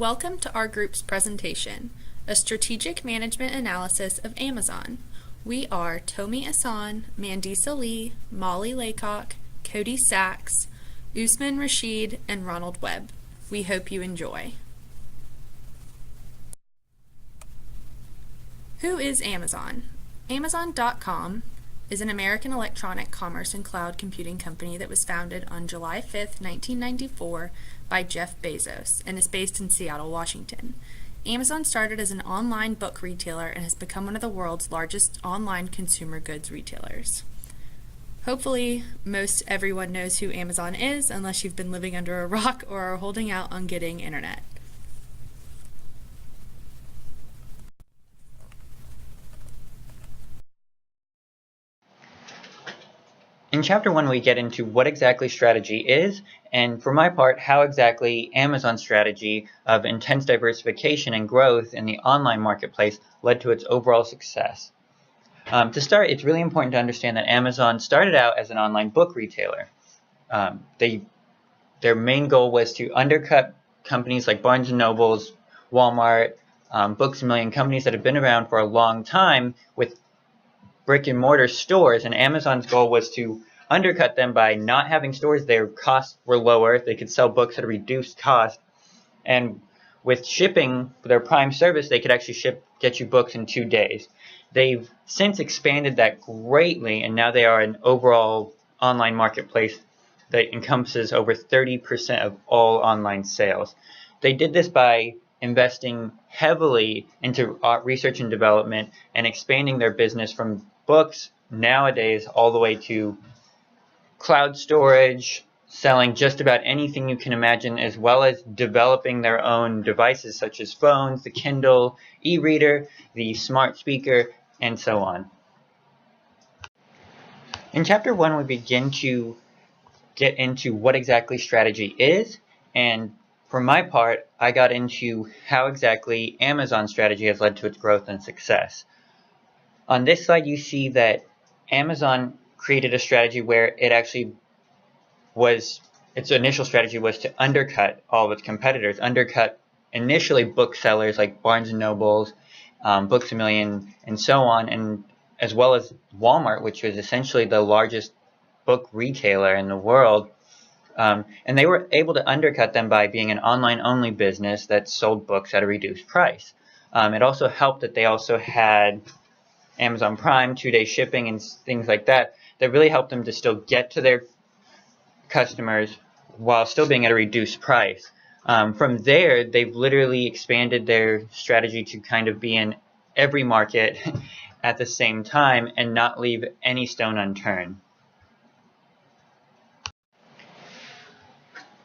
Welcome to our group's presentation, a strategic management analysis of Amazon. We are Tomi Asan, Mandisa Lee, Molly Laycock, Cody Sachs, Usman Rashid, and Ronald Webb. We hope you enjoy. Who is Amazon? Amazon.com is an American electronic commerce and cloud computing company that was founded on July 5, 1994 by Jeff Bezos and is based in Seattle, Washington. Amazon started as an online book retailer and has become one of the world's largest online consumer goods retailers. Hopefully, most everyone knows who Amazon is, unless you've been living under a rock or are holding out on getting internet. In Chapter 1, we get into what exactly strategy is, and for my part, how exactly Amazon's strategy of intense diversification and growth in the online marketplace led to its overall success. To start, it's really important to understand that Amazon started out as an online book retailer. Their main goal was to undercut companies like Barnes & Noble's, Walmart, Books A Million, companies that have been around for a long time with brick and mortar stores, and Amazon's goal was to undercut them by not having stores. Their costs were lower, they could sell books at a reduced cost, and with shipping, their Prime service, they could actually get you books in 2 days. They've since expanded that greatly, and now they are an overall online marketplace that encompasses over 30% of all online sales. They did this by investing heavily into research and development and expanding their business from books nowadays all the way to cloud storage, selling just about anything you can imagine, as well as developing their own devices such as phones, the Kindle, e-reader, the smart speaker, and so on. In Chapter 1, we begin to get into what exactly strategy is, and for my part, I got into how exactly Amazon's strategy has led to its growth and success. On this slide, you see that Amazon created a strategy where its initial strategy was to undercut all of its competitors, undercut initially booksellers like Barnes & Noble's, Books A Million, and so on, and as well as Walmart, which was essentially the largest book retailer in the world. And they were able to undercut them by being an online-only business that sold books at a reduced price. It also helped that they also had Amazon Prime, 2-day shipping, and things like that really helped them to still get to their customers while still being at a reduced price. From there, they've literally expanded their strategy to kind of be in every market at the same time and not leave any stone unturned.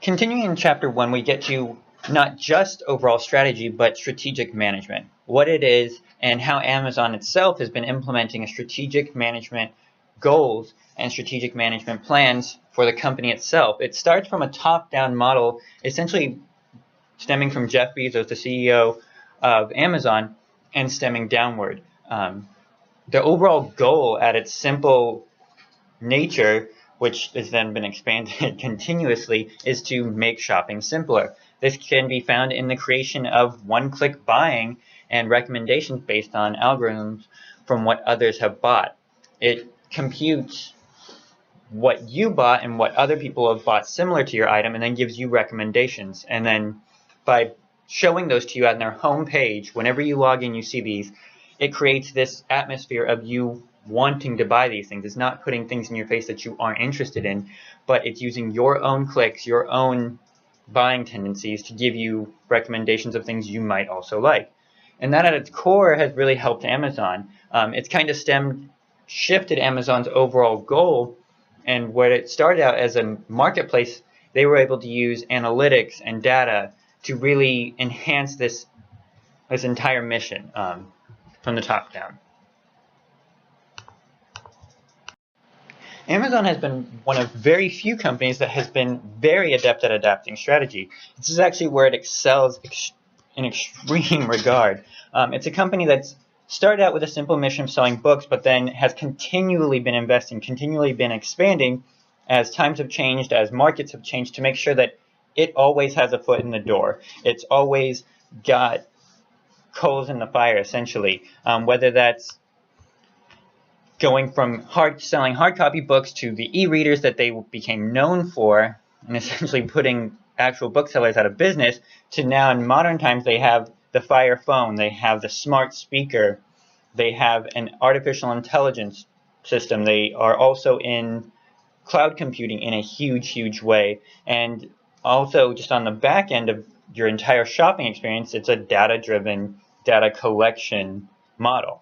Continuing in Chapter 1, we get to not just overall strategy, but strategic management, what it is, and how Amazon itself has been implementing a strategic management goals and strategic management plans for the company itself. It starts from a top-down model, essentially stemming from Jeff Bezos, the CEO of Amazon, and stemming downward. The overall goal at its simple nature, which has then been expanded continuously, is to make shopping simpler. This can be found in the creation of one-click buying and recommendations based on algorithms from what others have bought. It computes what you bought and what other people have bought similar to your item, and then gives you recommendations. And then by showing those to you on their home page, whenever you log in, you see these, it creates this atmosphere of you wanting to buy these things. It's not putting things in your face that you aren't interested in, but it's using your own clicks, your own buying tendencies to give you recommendations of things you might also like. And that at its core has really helped Amazon. It's kind of shifted Amazon's overall goal, and where it started out as a marketplace, they were able to use analytics and data to really enhance this entire mission from the top down. Amazon has been one of very few companies that has been very adept at adapting strategy. This is actually where it excels in extreme regard. It's a company that's started out with a simple mission of selling books, but then has continually been investing, continually been expanding as times have changed, as markets have changed, to make sure that it always has a foot in the door. It's always got coals in the fire, essentially, whether that's going from selling hard copy books to the e-readers that they became known for, and essentially putting actual booksellers out of business, to now in modern times they have the Fire phone, they have the smart speaker, they have an artificial intelligence system, they are also in cloud computing in a huge way, and also just on the back end of your entire shopping experience, it's a data-driven data collection model.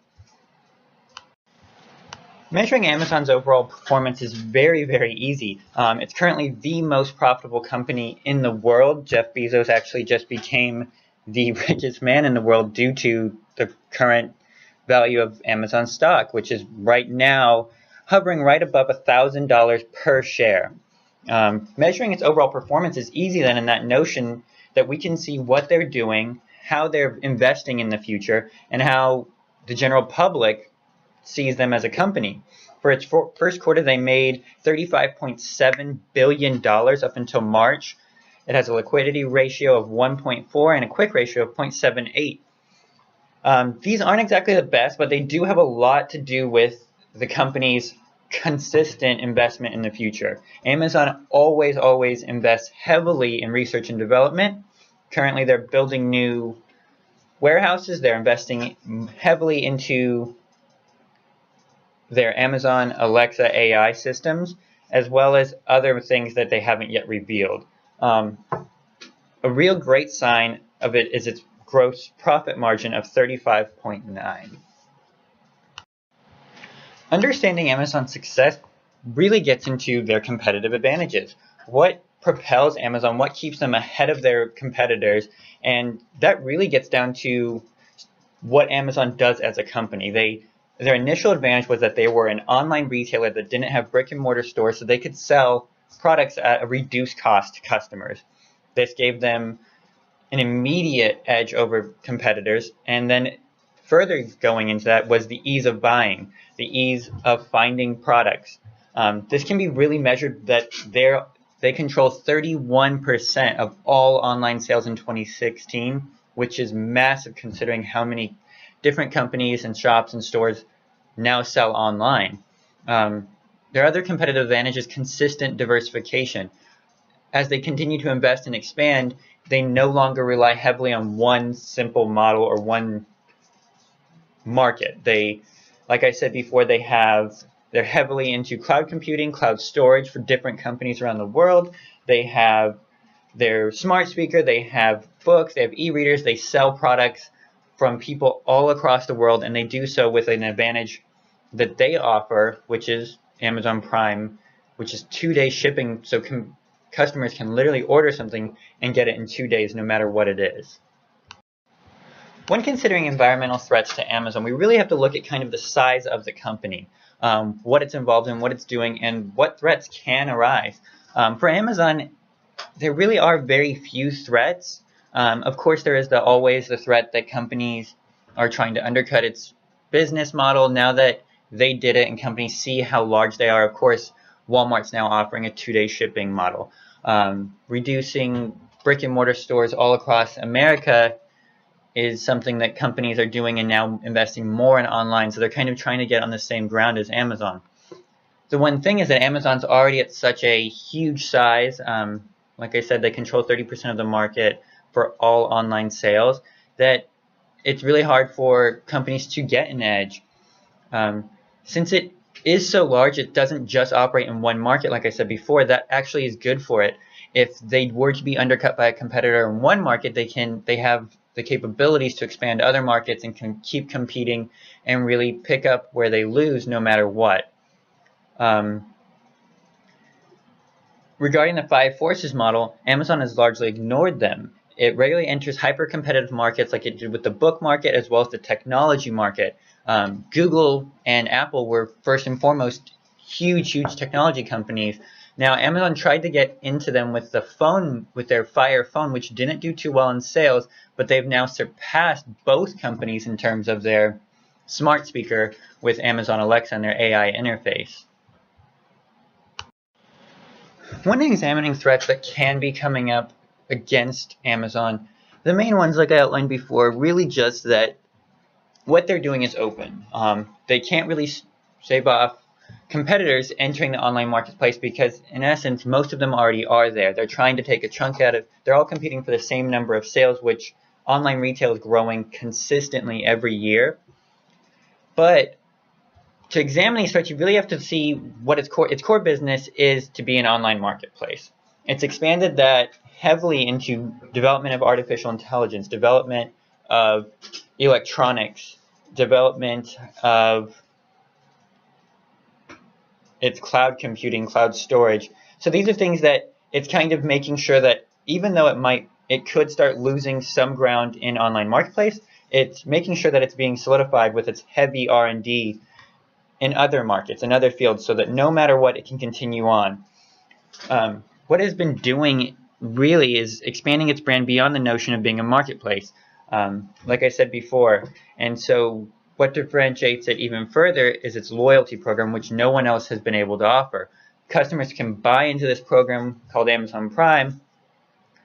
Measuring Amazon's overall performance is very easy. It's currently the most profitable company in the world. Jeff Bezos actually just became the richest man in the world due to the current value of Amazon stock, which is right now hovering right above $1,000 per share. Measuring its overall performance is easy then in that notion that we can see what they're doing, how they're investing in the future, and how the general public sees them as a company. For its first quarter, they made $35.7 billion up until March. It has a liquidity ratio of 1.4 and a quick ratio of 0.78. These aren't exactly the best, but they do have a lot to do with the company's consistent investment in the future. Amazon always invests heavily in research and development. Currently, they're building new warehouses. They're investing heavily into their Amazon Alexa AI systems, as well as other things that they haven't yet revealed. A real great sign of it is its gross profit margin of 35.9%. Understanding Amazon's success really gets into their competitive advantages. What propels Amazon, what keeps them ahead of their competitors, and that really gets down to what Amazon does as a company. Their initial advantage was that they were an online retailer that didn't have brick and mortar stores, so they could sell products at a reduced cost to customers. This gave them an immediate edge over competitors, and then further going into that was the ease of buying, the ease of finding products. This can be really measured that they control 31% of all online sales in 2016, which is massive considering how many different companies and shops and stores now sell online. Their other competitive advantage is consistent diversification. As they continue to invest and expand, they no longer rely heavily on one simple model or one market. Like I said before, they're heavily into cloud computing, cloud storage for different companies around the world. They have their smart speaker, they have books, they have e-readers, they sell products from people all across the world, and they do so with an advantage that they offer, which is Amazon Prime, which is 2-day shipping, so customers can literally order something and get it in 2 days no matter what it is. When considering environmental threats to Amazon, we really have to look at kind of the size of the company, what it's involved in, what it's doing, and what threats can arise. For Amazon, there really are very few threats. Of course, there is always the threat that companies are trying to undercut its business model. Now that they did it and companies see how large they are, of course, Walmart's now offering a 2-day shipping model. Reducing brick and mortar stores all across America is something that companies are doing and now investing more in online. So they're kind of trying to get on the same ground as Amazon. The one thing is that Amazon's already at such a huge size. Like I said, they control 30% of the market for all online sales, that it's really hard for companies to get an edge. Since it is so large, it doesn't just operate in one market, like I said before. That actually is good for it. If they were to be undercut by a competitor in one market, they have the capabilities to expand other markets and can keep competing and really pick up where they lose no matter what. Regarding the 5 forces model, Amazon has largely ignored them. It regularly enters hyper-competitive markets like it did with the book market as well as the technology market. Google and Apple were first and foremost huge technology companies. Now, Amazon tried to get into them with their Fire phone, which didn't do too well in sales, but they've now surpassed both companies in terms of their smart speaker with Amazon Alexa and their AI interface. When examining threats that can be coming up against Amazon. The main ones, like I outlined before, really just that what they're doing is open. They can't really shave off competitors entering the online marketplace because, in essence, most of them already are there. They're trying to take a chunk out of. They're all competing for the same number of sales, which online retail is growing consistently every year. But to examine these threats, you really have to see what its core business is to be an online marketplace. It's expanded that heavily into development of artificial intelligence, development of electronics, development of its cloud computing, cloud storage. So these are things that it's kind of making sure that even though it could start losing some ground in online marketplace, it's making sure that it's being solidified with its heavy R&D in other markets, in other fields, so that no matter what, it can continue on. What it's been doing really is expanding its brand beyond the notion of being a marketplace, like I said before. And so what differentiates it even further is its loyalty program, which no one else has been able to offer. Customers can buy into this program called Amazon Prime,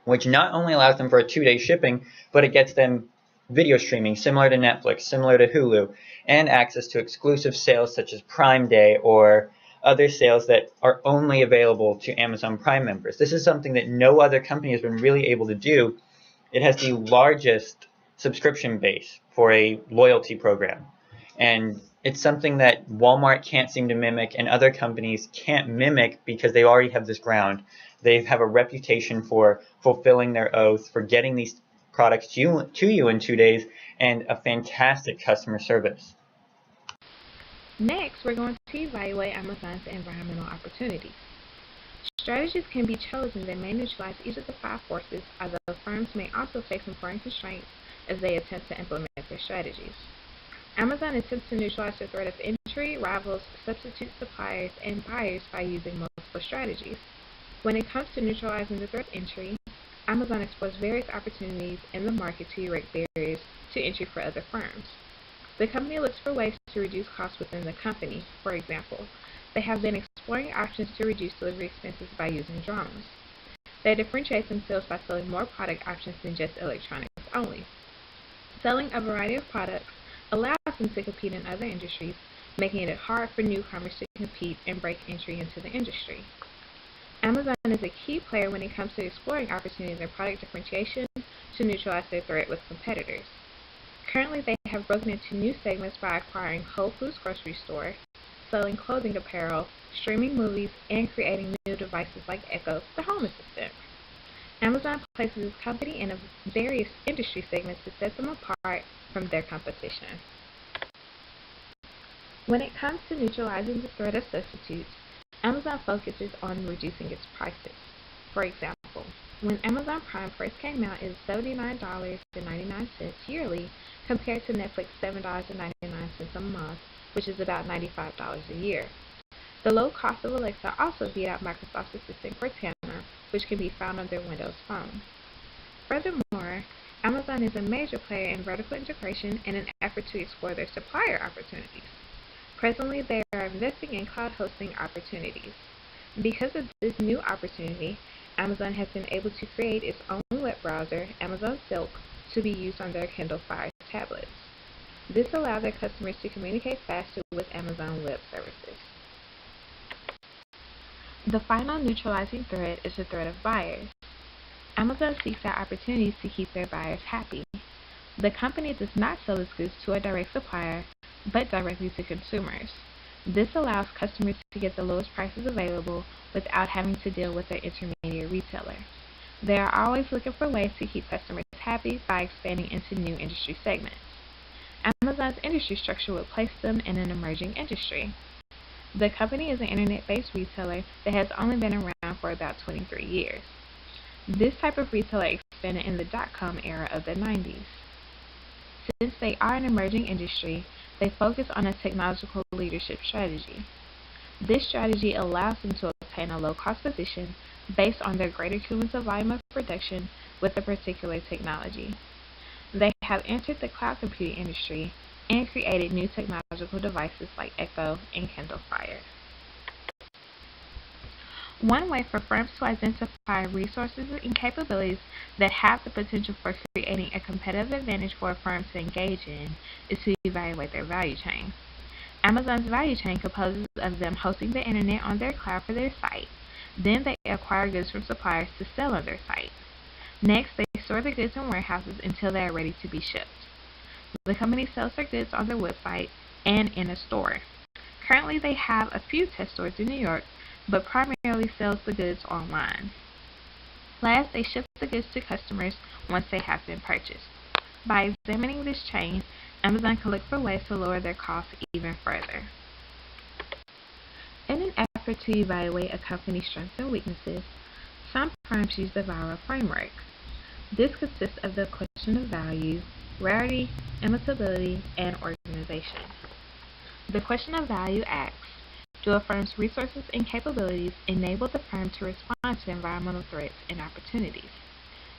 which not only allows them for a 2-day shipping, but it gets them video streaming similar to Netflix, similar to Hulu, and access to exclusive sales such as Prime Day or other sales that are only available to Amazon Prime members. This is something that no other company has been really able to do. It has the largest subscription base for a loyalty program, and it's something that Walmart can't seem to mimic and other companies can't mimic because they already have this ground. They have a reputation for fulfilling their oaths, for getting these products to you in 2 days, and a fantastic customer service. Next, we're going to evaluate Amazon's environmental opportunities. Strategies can be chosen that may neutralize each of the 5 forces, although firms may also face important constraints as they attempt to implement their strategies. Amazon attempts to neutralize the threat of entry, rivals, substitute suppliers, and buyers by using multiple strategies. When it comes to neutralizing the threat of entry, Amazon explores various opportunities in the market to erect barriers to entry for other firms. The company looks for ways to reduce costs within the company. For example, they have been exploring options to reduce delivery expenses by using drones. They differentiate themselves by selling more product options than just electronics only. Selling a variety of products allows them to compete in other industries, making it hard for newcomers to compete and break entry into the industry. Amazon is a key player when it comes to exploring opportunities in product differentiation to neutralize their threat with competitors. Currently, they have broken into new segments by acquiring Whole Foods grocery store, selling clothing apparel, streaming movies, and creating new devices like Echo, the home assistant. Amazon places its company in various industry segments to set them apart from their competition. When it comes to neutralizing the threat of substitutes, Amazon focuses on reducing its prices. For example, when Amazon Prime first came out, it was $79.99 yearly compared to Netflix $7.99 a month, which is about $95 a year. The low cost of Alexa also beat out Microsoft's assistant Cortana, which can be found on their Windows Phone. Furthermore, Amazon is a major player in vertical integration in an effort to explore their supplier opportunities. Presently, they are investing in cloud hosting opportunities. Because of this new opportunity, Amazon has been able to create its own web browser, Amazon Silk, to be used on their Kindle Fire tablets. This allows their customers to communicate faster with Amazon Web Services. The final neutralizing threat is the threat of buyers. Amazon seeks out opportunities to keep their buyers happy. The company does not sell its goods to a direct supplier, but directly to consumers. This allows customers to get the lowest prices available without having to deal with their intermediate retailer. They are always looking for ways to keep customers happy by expanding into new industry segments. Amazon's industry structure would place them in an emerging industry. The company is an internet-based retailer that has only been around for about 23 years. This type of retailer expanded in the dot-com era of the 90s. Since they are an emerging industry, they focus on a technological leadership strategy. This strategy allows them to obtain a low-cost position based on their greater cumulative volume of production with a particular technology. They have entered the cloud computing industry and created new technological devices like Echo and Kindle Fire. One way for firms to identify resources and capabilities that have the potential for creating a competitive advantage for a firm to engage in is to evaluate their value chain. Amazon's value chain composes of them hosting the internet on their cloud for their site. Then they acquire goods from suppliers to sell on their site. Next, they store the goods in warehouses until they are ready to be shipped. The company sells their goods on their website and in a store. Currently, they have a few test stores in New York, but primarily sells the goods online. Last, they ship the goods to customers once they have been purchased. By examining this chain, Amazon can look for ways to lower their costs even further. In an effort to evaluate a company's strengths and weaknesses, some firms use the VARA framework. This consists of the question of value, rarity, imitability, and organization. The question of value asks, do a firm's resources and capabilities enable the firm to respond to environmental threats and opportunities?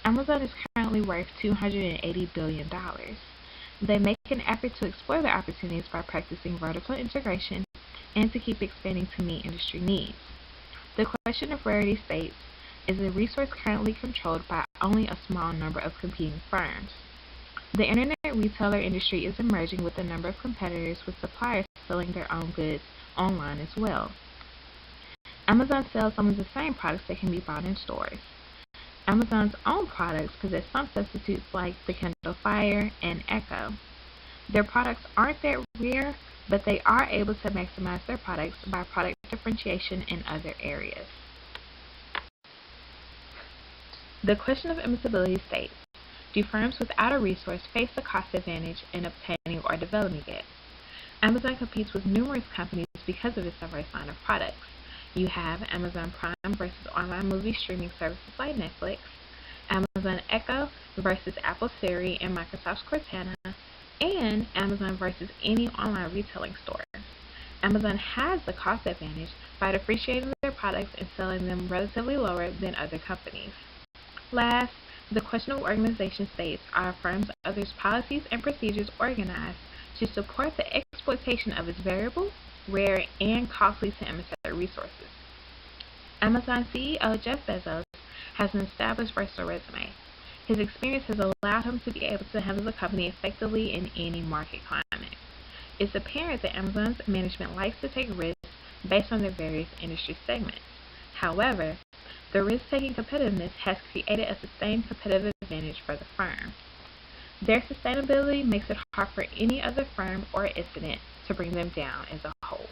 Amazon is currently worth $280 billion. They make an effort to explore the opportunities by practicing vertical integration and to keep expanding to meet industry needs. The question of rarity states, is a resource currently controlled by only a small number of competing firms? The internet retailer industry is emerging with a number of competitors, with suppliers selling their own goods online as well. Amazon sells some of the same products that can be bought in stores. Amazon's own products possess some substitutes like the Kindle Fire and Echo. Their products aren't that rare, but they are able to maximize their products by product differentiation in other areas. The question of imitability states, do firms without a resource face a cost advantage in obtaining or developing it? Amazon competes with numerous companies because of its diverse line of products. You have Amazon Prime versus online movie streaming services like Netflix, Amazon Echo versus Apple Siri and Microsoft's Cortana, and Amazon versus any online retailing store. Amazon has the cost advantage by differentiating their products and selling them relatively lower than other companies. Last, the question of organization states, are firms' others' policies and procedures organized to support the exploitation of its variable, rare, and costly to imitate resources? Amazon CEO Jeff Bezos has an established versatile resume. His experience has allowed him to be able to handle the company effectively in any market climate. It's apparent that Amazon's management likes to take risks based on their various industry segments. However, the risk-taking competitiveness has created a sustained competitive advantage for the firm. Their sustainability makes it hard for any other firm or incident to bring them down as a whole.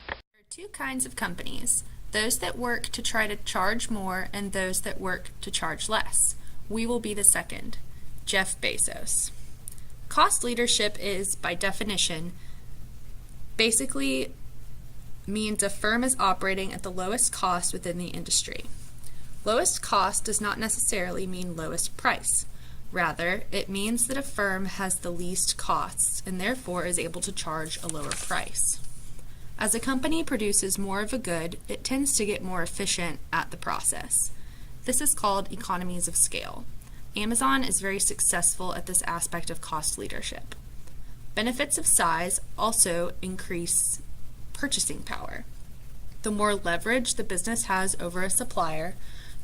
There are two kinds of companies, those that work to try to charge more and those that work to charge less. We will be the second. Jeff Bezos. Cost leadership is, by definition, basically means a firm is operating at the lowest cost within the industry. Lowest cost does not necessarily mean lowest price. Rather, it means that a firm has the least costs and therefore is able to charge a lower price. As a company produces more of a good, it tends to get more efficient at the process. This is called economies of scale. Amazon is very successful at this aspect of cost leadership. Benefits of size also increase purchasing power. The more leverage the business has over a supplier,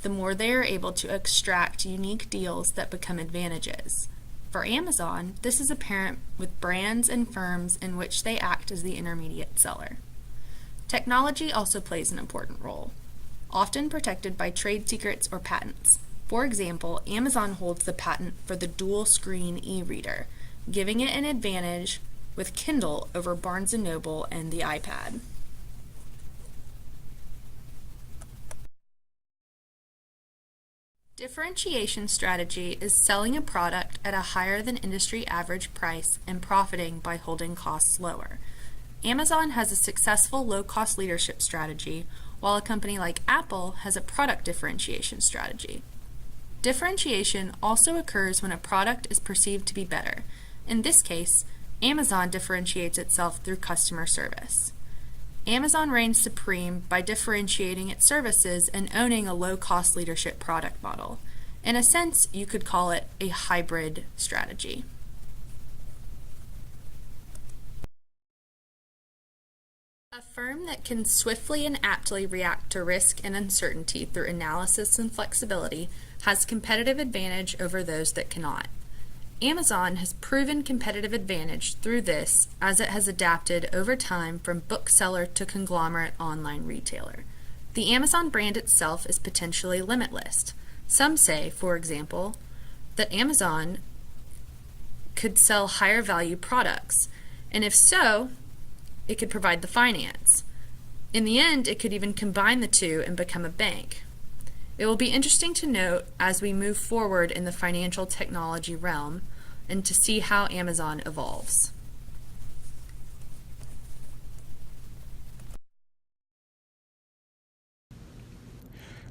the more they are able to extract unique deals that become advantages. For Amazon, this is apparent with brands and firms in which they act as the intermediate seller. Technology also plays an important role, often protected by trade secrets or patents. For example, Amazon holds the patent for the dual-screen e-reader, giving it an advantage with Kindle over Barnes & Noble and the iPad. Differentiation strategy is selling a product at a higher than industry average price and profiting by holding costs lower. Amazon has a successful low-cost leadership strategy, while a company like Apple has a product differentiation strategy. Differentiation also occurs when a product is perceived to be better. In this case, Amazon differentiates itself through customer service. Amazon reigns supreme by differentiating its services and owning a low-cost leadership product model. In a sense, you could call it a hybrid strategy. A firm that can swiftly and aptly react to risk and uncertainty through analysis and flexibility has competitive advantage over those that cannot. Amazon has proven competitive advantage through this as it has adapted over time from bookseller to conglomerate online retailer. The Amazon brand itself is potentially limitless. Some say, for example, that Amazon could sell higher value products, and if so, it could provide the finance. In the end, it could even combine the two and become a bank. It will be interesting to note as we move forward in the financial technology realm and to see how Amazon evolves.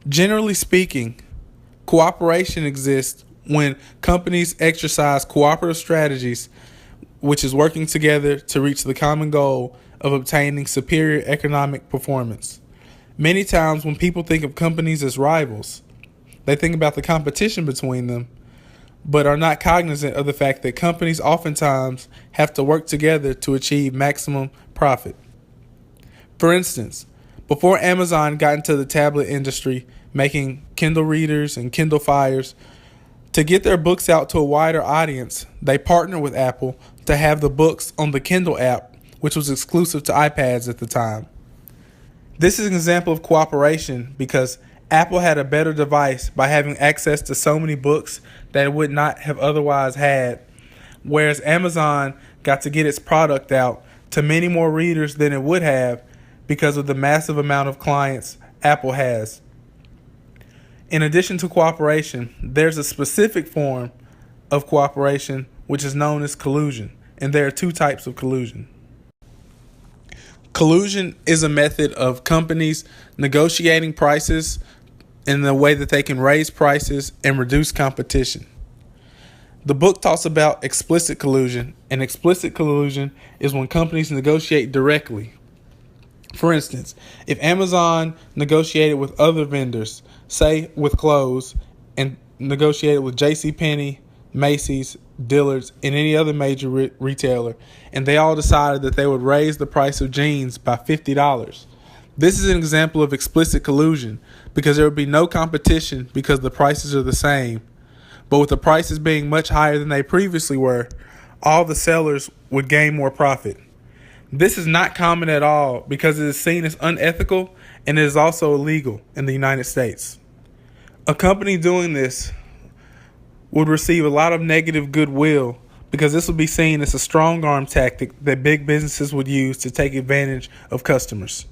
Generally speaking, cooperation exists when companies exercise cooperative strategies, which is working together to reach the common goal of obtaining superior economic performance. Many times when people think of companies as rivals, they think about the competition between them, but are not cognizant of the fact that companies oftentimes have to work together to achieve maximum profit. For instance, before Amazon got into the tablet industry, making Kindle readers and Kindle Fires, to get their books out to a wider audience, they partnered with Apple to have the books on the Kindle app, which was exclusive to iPads at the time. This is an example of cooperation because Apple had a better device by having access to so many books that it would not have otherwise had, whereas Amazon got to get its product out to many more readers than it would have because of the massive amount of clients Apple has. In addition to cooperation, there's a specific form of cooperation which is known as collusion, and there are two types of collusion. Collusion is a method of companies negotiating prices in the way that they can raise prices and reduce competition. The book talks about explicit collusion, and explicit collusion is when companies negotiate directly. For instance, if Amazon negotiated with other vendors, say with clothes, and negotiated with JCPenney, Macy's, Dillard's, and any other major retailer, and they all decided that they would raise the price of jeans by $50. This is an example of explicit collusion because there would be no competition because the prices are the same. But with the prices being much higher than they previously were, all the sellers would gain more profit. This is not common at all because it is seen as unethical and it is also illegal in the United States. A company doing this would receive a lot of negative goodwill because this would be seen as a strong arm tactic that big businesses would use to take advantage of customers.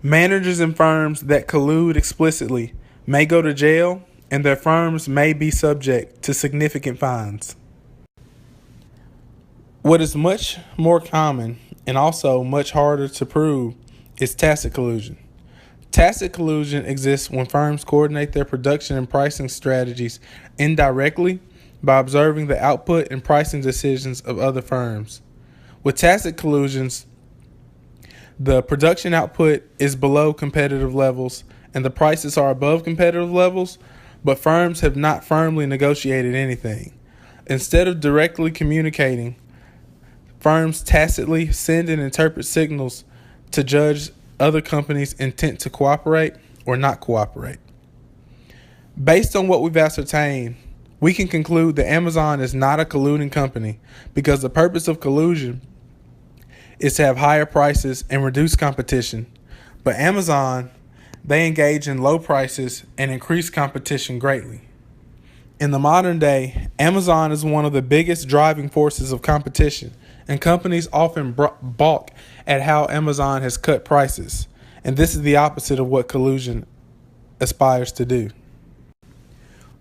Managers in firms that collude explicitly may go to jail, and their firms may be subject to significant fines. What is much more common and also much harder to prove is tacit collusion. Tacit collusion exists when firms coordinate their production and pricing strategies indirectly by observing the output and pricing decisions of other firms. With tacit collusions, the production output is below competitive levels and the prices are above competitive levels, but firms have not firmly negotiated anything. Instead of directly communicating, firms tacitly send and interpret signals to judge other companies' intent to cooperate or not cooperate. Based on what we've ascertained, we can conclude that Amazon is not a colluding company because the purpose of collusion is to have higher prices and reduce competition. But Amazon, they engage in low prices and increase competition greatly. In the modern day, Amazon is one of the biggest driving forces of competition, and companies often balk at how Amazon has cut prices. And this is the opposite of what collusion aspires to do.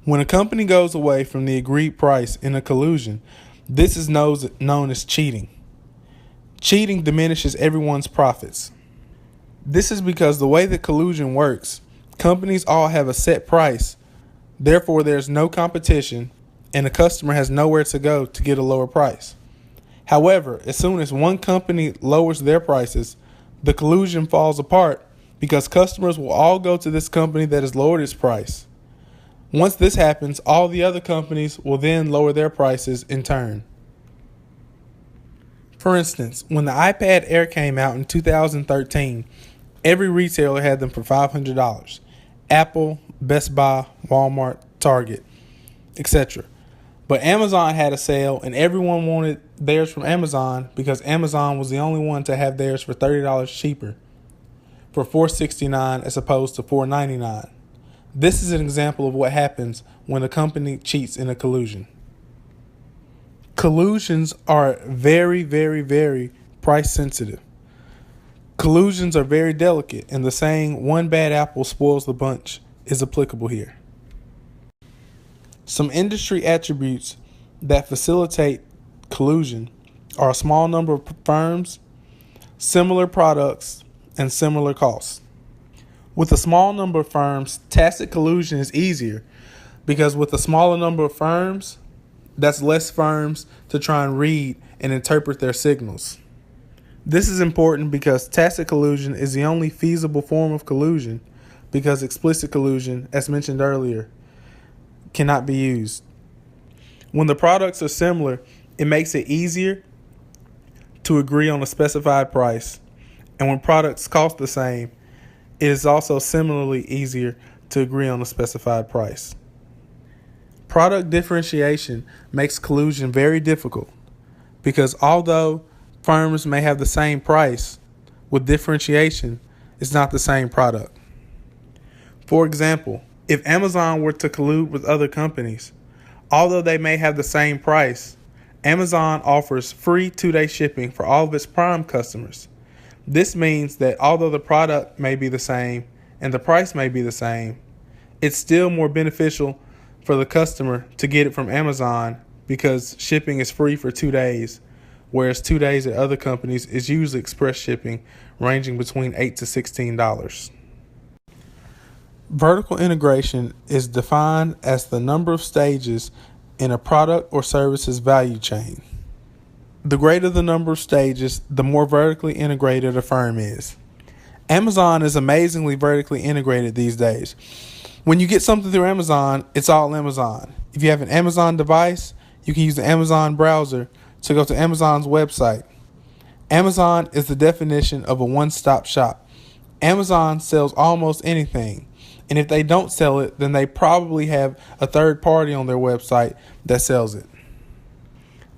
When a company goes away from the agreed price in a collusion, this is known as cheating. Cheating diminishes everyone's profits. This is because the way that collusion works, companies all have a set price, therefore there's no competition, and the customer has nowhere to go to get a lower price. However, as soon as one company lowers their prices, the collusion falls apart because customers will all go to this company that has lowered its price. Once this happens, all the other companies will then lower their prices in turn. For instance, when the iPad Air came out in 2013, every retailer had them for $500. Apple, Best Buy, Walmart, Target, etc. But Amazon had a sale and everyone wanted theirs from Amazon because Amazon was the only one to have theirs for $30 cheaper, for $4.69 as opposed to $4.99. This is an example of what happens when a company cheats in a collusion. Collusions are very, very, very price sensitive. Collusions are very delicate, and the saying, one bad apple spoils the bunch, is applicable here. Some industry attributes that facilitate collusion are a small number of firms, similar products, and similar costs. With a small number of firms, tacit collusion is easier because with a smaller number of firms, that's less firms to try and read and interpret their signals. This is important because tacit collusion is the only feasible form of collusion because explicit collusion, as mentioned earlier, cannot be used. When the products are similar, it makes it easier to agree on a specified price. And when products cost the same, it is also similarly easier to agree on a specified price. Product differentiation makes collusion very difficult because although firms may have the same price, with differentiation, it's not the same product. For example, if Amazon were to collude with other companies, although they may have the same price, Amazon offers free 2-day shipping for all of its Prime customers. This means that although the product may be the same and the price may be the same, it's still more beneficial for the customer to get it from Amazon because shipping is free for 2 days, whereas 2 days at other companies is usually express shipping ranging between $8 to $16. Vertical integration is defined as the number of stages in a product or service's value chain. The greater the number of stages, the more vertically integrated a firm is. Amazon is amazingly vertically integrated these days. When you get something through Amazon, it's all Amazon. If you have an Amazon device, you can use the Amazon browser to go to Amazon's website. Amazon is the definition of a one-stop shop. Amazon sells almost anything. And if they don't sell it, then they probably have a third party on their website that sells it.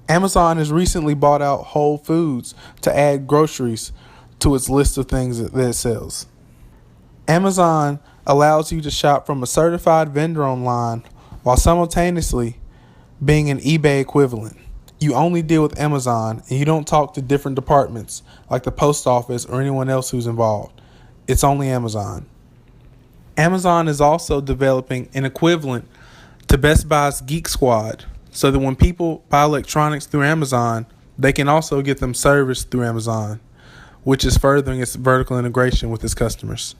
Amazon has recently bought out Whole Foods to add groceries to its list of things that it sells. Amazon allows you to shop from a certified vendor online while simultaneously being an eBay equivalent. You only deal with Amazon and you don't talk to different departments like the post office or anyone else who's involved. It's only Amazon. Amazon is also developing an equivalent to Best Buy's Geek Squad so that when people buy electronics through Amazon, they can also get them serviced through Amazon, which is furthering its vertical integration with its customers.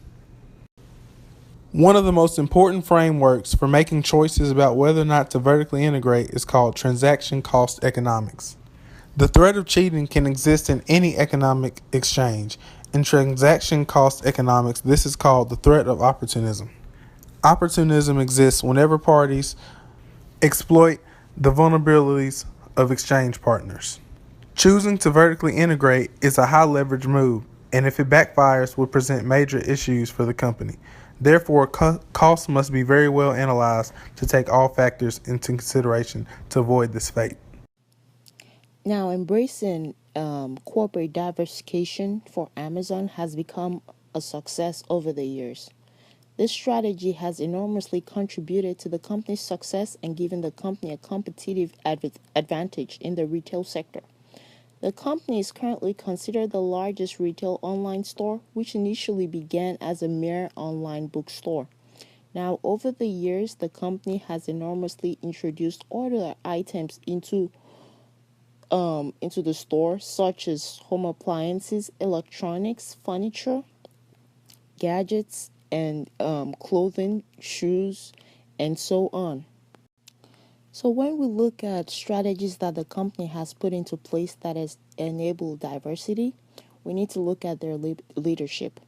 One of the most important frameworks for making choices about whether or not to vertically integrate is called transaction cost economics. The threat of cheating can exist in any economic exchange. In transaction cost economics, this is called the threat of opportunism. Opportunism exists whenever parties exploit the vulnerabilities of exchange partners. Choosing to vertically integrate is a high leverage move, and if it backfires, would present major issues for the company. Therefore, costs must be very well analyzed to take all factors into consideration to avoid this fate. Now, embracing corporate diversification for Amazon has become a success over the years. This strategy has enormously contributed to the company's success and given the company a competitive advantage in the retail sector. The company is currently considered the largest retail online store, which initially began as a mere online bookstore. Now, over the years, the company has enormously introduced other items into the store, such as home appliances, electronics, furniture, gadgets, and clothing, shoes, and so on. So when we look at strategies that the company has put into place that has enabled diversity, we need to look at their leadership.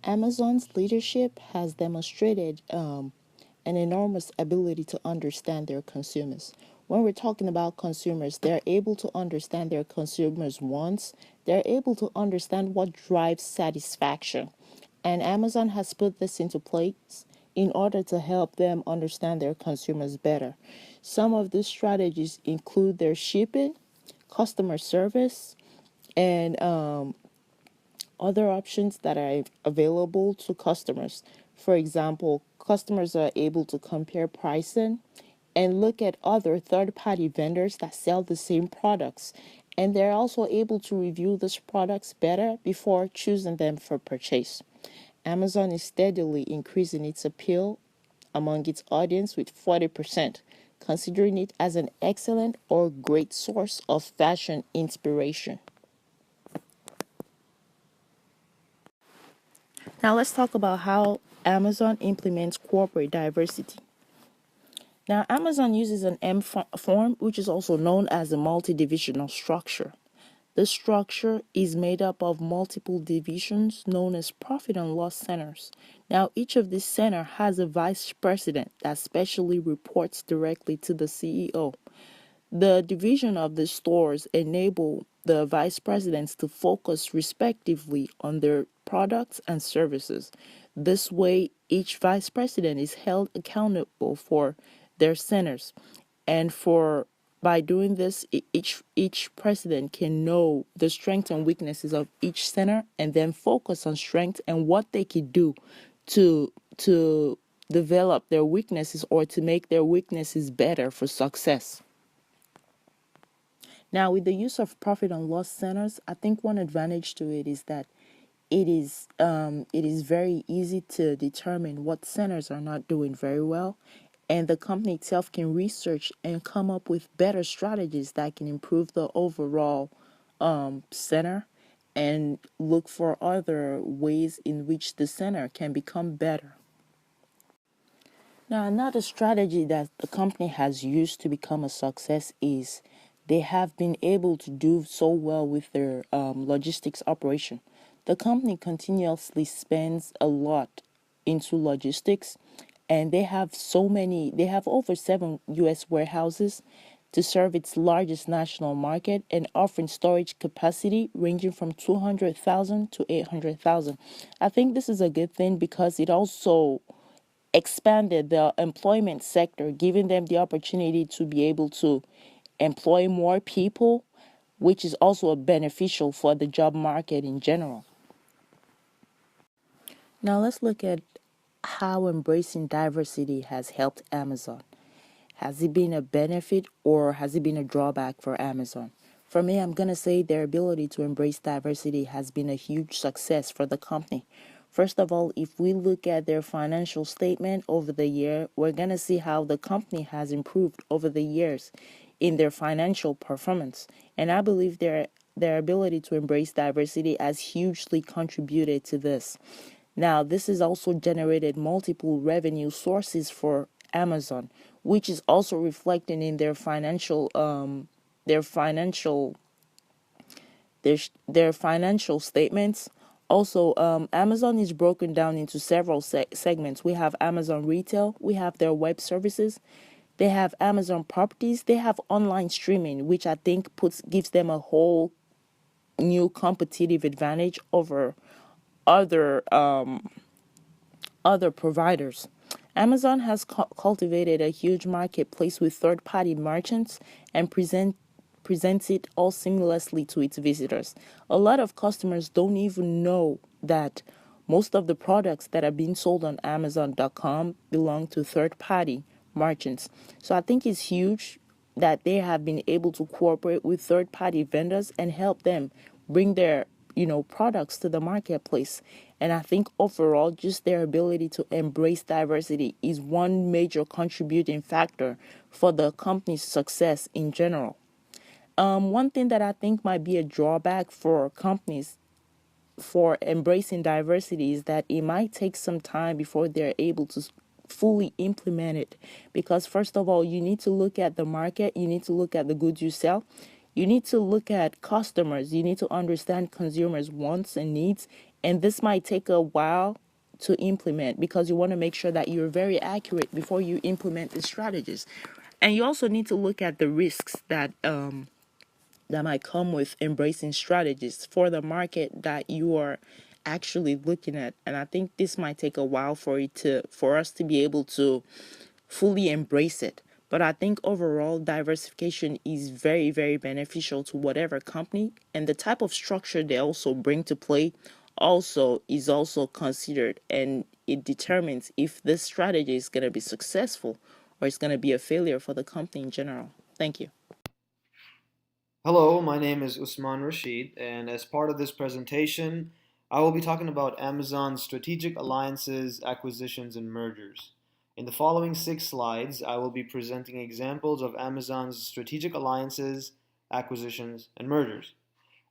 Amazon's leadership has demonstrated an enormous ability to understand their consumers. When we're talking about consumers, they're able to understand their consumers' wants, they're able to understand what drives satisfaction. And Amazon has put this into place in order to help them understand their consumers better. Some of these strategies include their shipping, customer service, and other options that are available to customers. For example, customers are able to compare pricing and look at other third-party vendors that sell the same products. And they're also able to review these products better before choosing them for purchase. Amazon is steadily increasing its appeal among its audience with 40%, considering it as an excellent or great source of fashion inspiration. Now let's talk about how Amazon implements corporate diversity. Now, Amazon uses an M form, which is also known as a multi-divisional structure. This structure is made up of multiple divisions known as profit and loss centers. Now, each of these centers has a vice president that specially reports directly to the CEO. The division of the stores enable the vice presidents to focus respectively on their products and services. This way, each vice president is held accountable for their centers, and for by doing this, each president can know the strengths and weaknesses of each center, and then focus on strengths and what they could do to develop their weaknesses or to make their weaknesses better for success. Now, with the use of profit and loss centers, I think one advantage to it is that it is very easy to determine what centers are not doing very well, and the company itself can research and come up with better strategies that can improve the overall center, and look for other ways in which the center can become better. Now, another strategy that the company has used to become a success is they have been able to do so well with their logistics operation. The company continuously spends a lot into logistics, and they have over 7 US warehouses to serve its largest national market and offering storage capacity ranging from 200,000 to 800,000. I think this is a good thing because it also expanded the employment sector, giving them the opportunity to be able to employ more people, which is also beneficial for the job market in general. Now let's look at how embracing diversity has helped Amazon. Has it been a benefit or has it been a drawback for Amazon? For me, I'm going to say their ability to embrace diversity has been a huge success for the company. First of all, if we look at their financial statement over the year, we're going to see how the company has improved over the years in their financial performance. And I believe their ability to embrace diversity has hugely contributed to this. Now, this has also generated multiple revenue sources for Amazon, which is also reflected in their financial statements. Also, Amazon is broken down into several segments. We have Amazon Retail, we have their web services, they have Amazon Properties, they have online streaming, which I think gives them a whole new competitive advantage over other providers. Amazon has cultivated a huge marketplace with third-party merchants and presents it all seamlessly to its visitors. A lot of customers don't even know that most of the products that are being sold on Amazon.com belong to third-party merchants. So I think it's huge that they have been able to cooperate with third-party vendors and help them bring their products to the marketplace. And I think overall, just their ability to embrace diversity is one major contributing factor for the company's success in general. One thing that I think might be a drawback for companies for embracing diversity is that it might take some time before they're able to fully implement it. Because first of all, you need to look at the market, you need to look at the goods you sell, you need to look at customers, you need to understand consumers' wants and needs, and this might take a while implement, because you want to make sure that you're very accurate before you implement the strategies. And you also need to look at the risks that might come with embracing strategies for the market that you are actually looking at. And I think this might take a while for us to be able to fully embrace it. But I think overall diversification is very, very beneficial to whatever company, and the type of structure they also bring to play also is also considered, and it determines if this strategy is going to be successful or it's going to be a failure for the company in general. Thank you. Hello, my name is Usman Rashid, and as part of this presentation, I will be talking about Amazon's strategic alliances, acquisitions, and mergers. In the following 6 slides, I will be presenting examples of Amazon's strategic alliances, acquisitions, and mergers.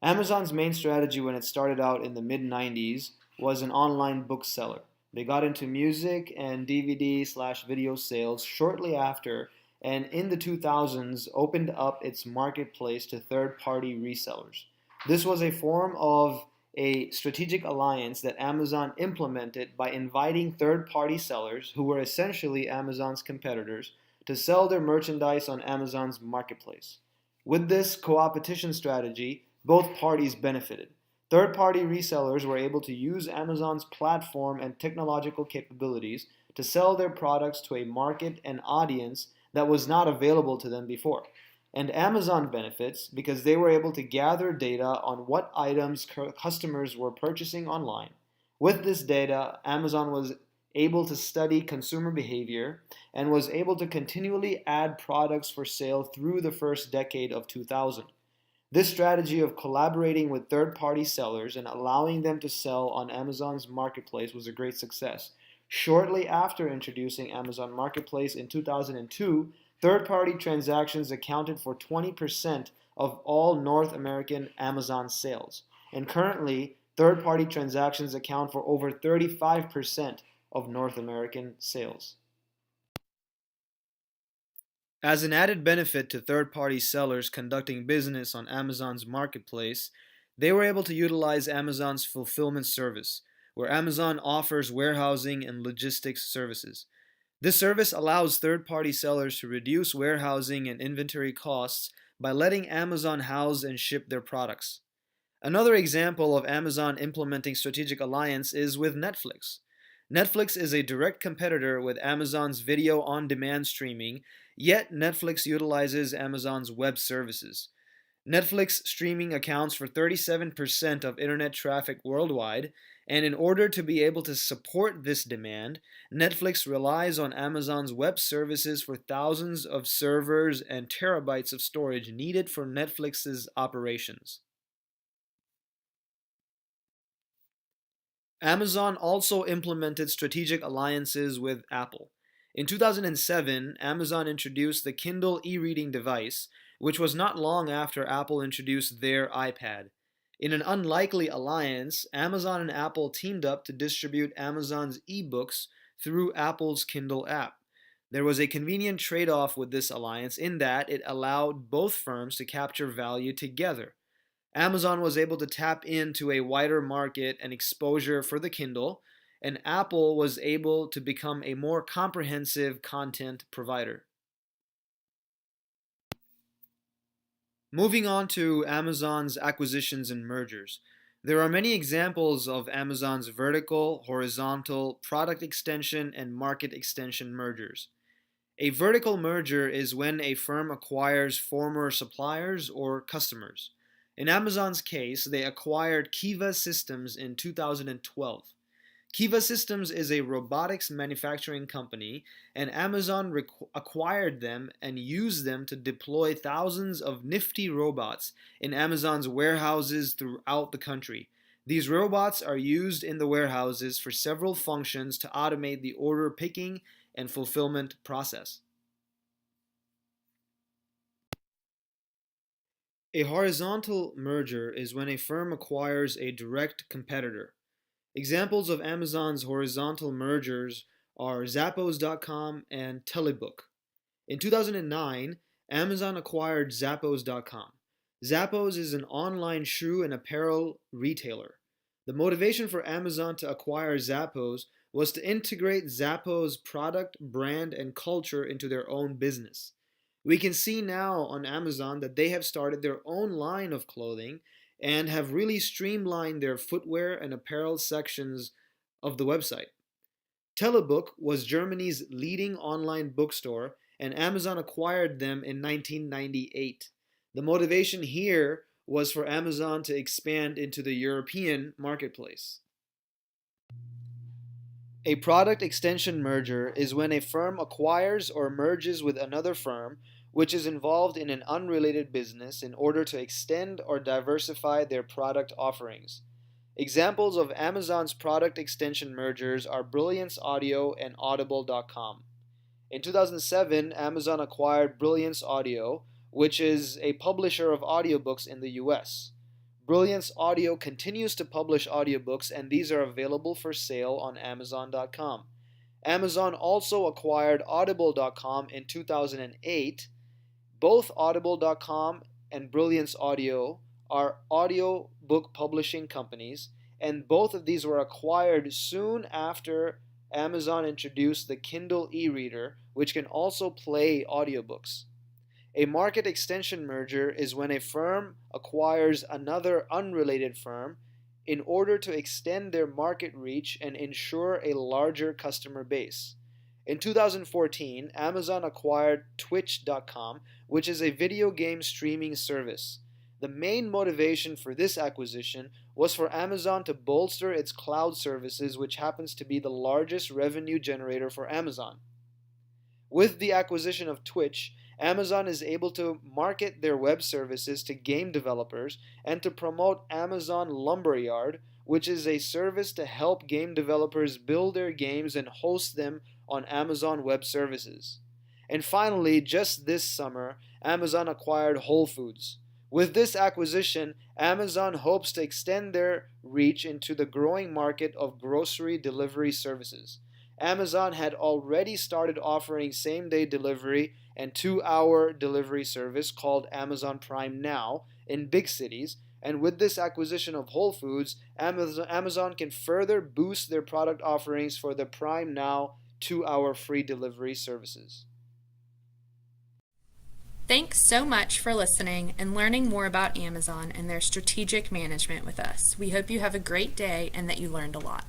Amazon's main strategy when it started out in the mid-90s was an online bookseller. They got into music and DVD/video sales shortly after, and in the 2000s opened up its marketplace to third-party resellers. This was a form of a strategic alliance that Amazon implemented by inviting third-party sellers, who were essentially Amazon's competitors, to sell their merchandise on Amazon's marketplace. With this co-opetition strategy, both parties benefited. Third-party resellers were able to use Amazon's platform and technological capabilities to sell their products to a market and audience that was not available to them before. And Amazon benefits because they were able to gather data on what items customers were purchasing online. With this data, Amazon was able to study consumer behavior and was able to continually add products for sale through the first decade of 2000. This strategy of collaborating with third-party sellers and allowing them to sell on Amazon's marketplace was a great success. Shortly after introducing Amazon Marketplace in 2002, third-party transactions accounted for 20% of all North American Amazon sales. And currently, third-party transactions account for over 35% of North American sales. As an added benefit to third-party sellers conducting business on Amazon's marketplace, they were able to utilize Amazon's fulfillment service, where Amazon offers warehousing and logistics services. This service allows third-party sellers to reduce warehousing and inventory costs by letting Amazon house and ship their products. Another example of Amazon implementing strategic alliance is with Netflix. Netflix is a direct competitor with Amazon's video on-demand streaming, yet Netflix utilizes Amazon's web services. Netflix streaming accounts for 37% of internet traffic worldwide, and in order to be able to support this demand, Netflix relies on Amazon's web services for thousands of servers and terabytes of storage needed for Netflix's operations. Amazon also implemented strategic alliances with Apple. In 2007, Amazon introduced the Kindle e-reading device, which was not long after Apple introduced their iPad. In an unlikely alliance, Amazon and Apple teamed up to distribute Amazon's e-books through Apple's Kindle app. There was a convenient trade-off with this alliance in that it allowed both firms to capture value together. Amazon was able to tap into a wider market and exposure for the Kindle, and Apple was able to become a more comprehensive content provider. Moving on to Amazon's acquisitions and mergers. There are many examples of Amazon's vertical, horizontal, product extension, and market extension mergers. A vertical merger is when a firm acquires former suppliers or customers. In Amazon's case, they acquired Kiva Systems in 2012. Kiva Systems is a robotics manufacturing company, and Amazon acquired them and used them to deploy thousands of nifty robots in Amazon's warehouses throughout the country. These robots are used in the warehouses for several functions to automate the order picking and fulfillment process. A horizontal merger is when a firm acquires a direct competitor. Examples of Amazon's horizontal mergers are Zappos.com and Telebook. In 2009, Amazon acquired Zappos.com. Zappos is an online shoe and apparel retailer. The motivation for Amazon to acquire Zappos was to integrate Zappos' product, brand, and culture into their own business. We can see now on Amazon that they have started their own line of clothing and have really streamlined their footwear and apparel sections of the website. Telebook was Germany's leading online bookstore, and Amazon acquired them in 1998. The motivation here was for Amazon to expand into the European marketplace. A product extension merger is when a firm acquires or merges with another firm which is involved in an unrelated business in order to extend or diversify their product offerings. Examples of Amazon's product extension mergers are Brilliance Audio and Audible.com. In 2007, Amazon acquired Brilliance Audio, which is a publisher of audiobooks in the US. Brilliance Audio continues to publish audiobooks, and these are available for sale on Amazon.com. Amazon also acquired Audible.com in 2008. Both Audible.com and Brilliance Audio are audiobook publishing companies, and both of these were acquired soon after Amazon introduced the Kindle e-reader, which can also play audiobooks. A market extension merger is when a firm acquires another unrelated firm in order to extend their market reach and ensure a larger customer base. In 2014, Amazon acquired Twitch.com, which is a video game streaming service. The main motivation for this acquisition was for Amazon to bolster its cloud services, which happens to be the largest revenue generator for Amazon. With the acquisition of Twitch, Amazon is able to market their web services to game developers and to promote Amazon Lumberyard, which is a service to help game developers build their games and host them on Amazon Web Services. And finally, just this summer, Amazon acquired Whole Foods. With this acquisition, Amazon hopes to extend their reach into the growing market of grocery delivery services. Amazon had already started offering same-day delivery and 2-hour delivery service called Amazon Prime Now in big cities, and with this acquisition of Whole Foods, Amazon can further boost their product offerings for the Prime Now 2-hour free delivery services. Thanks so much for listening and learning more about Amazon and their strategic management with us. We hope you have a great day and that you learned a lot.